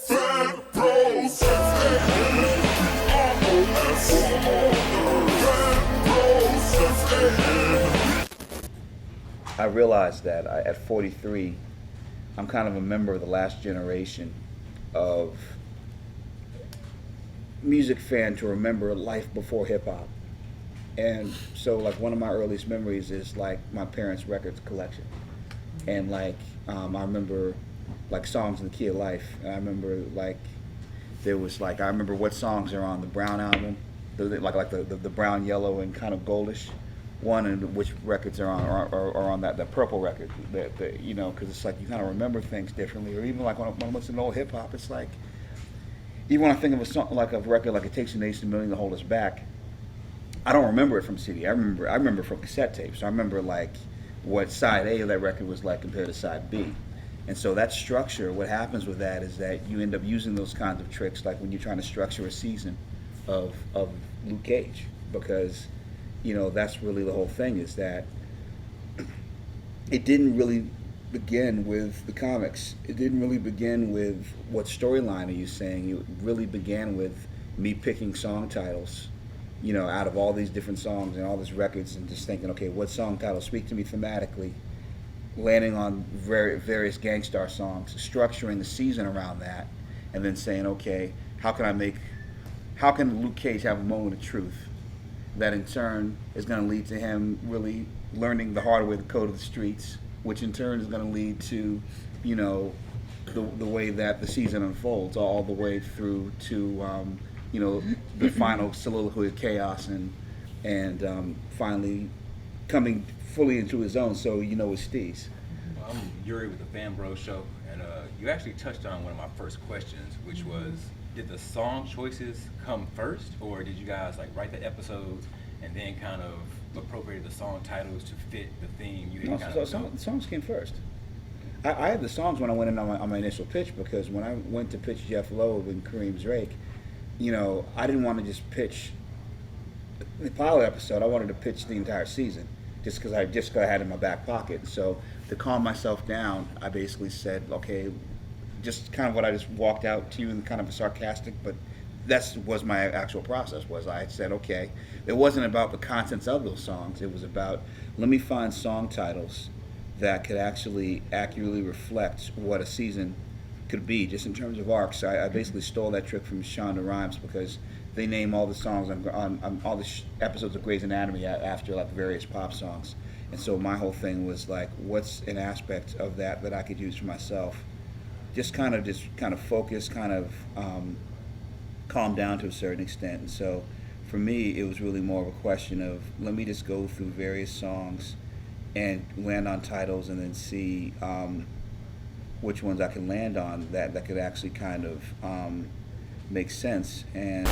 Fanbros I realized that at 43, I'm kind of a member of the last generation of music fan to remember life before hip hop. And so, like, one of my earliest memories is like my parents' records collection. And like, I remember like songs in the key of life. And I remember like there was like I remember what songs are on the Brown album, the brown, yellow, and kind of goldish one, and which records are on that purple record. That you know, because it's like you kind of remember things differently. Or even like when I listen to old hip hop, it's like even when I think of a song like a record like "It Takes a Nation to Million to Hold Us Back," I don't remember it from CD. I remember from cassette tapes. I remember like what side A of that record was like compared to side B. And so that structure, what happens with that is that you end up using those kinds of tricks, like when you're trying to structure a season of Luke Cage, because you know that's really the whole thing is that it didn't really begin with the comics. It didn't really begin with what storyline are you saying. It really began with me picking song titles, you know, out of all these different songs and all these records, and just thinking, okay, what song titles speak to me thematically, landing on various Gangstar songs, structuring the season around that, and then saying, okay, how can Luke Cage have a moment of truth that in turn is going to lead to him really learning the hard way the code of the streets, which in turn is going to lead to, you know, the way that the season unfolds all the way through to, you know, the final soliloquy of chaos and finally coming fully into his own. So you know it's Steez. I'm Yuri with the Fanbros Show, and you actually touched on one of my first questions, which was, did the song choices come first, or did you guys like write the episodes and then kind of appropriate the song titles to fit the theme you had kind of the songs came first. I had the songs when I went in on my initial pitch, because when I went to pitch Jeff Loeb and Kareem Drake, you know, I didn't want to just pitch the pilot episode. I wanted to pitch the entire season, just because I had it in my back pocket. So to calm myself down, I basically said, okay, just kind of what I just walked out to you in kind of a sarcastic, but that was my actual process. Was I said, okay, it wasn't about the contents of those songs. It was about, let me find song titles that could actually accurately reflect what a season could be, just in terms of arcs. I basically stole that trick from Shonda Rhimes, because they name all the songs on all the episodes of Grey's Anatomy after like various pop songs. And so my whole thing was like, what's an aspect of that I could use for myself? Just kind of focus, kind of calm down to a certain extent. And so for me, it was really more of a question of, let me just go through various songs and land on titles, and then see which ones I can land on that could actually kind of make sense. And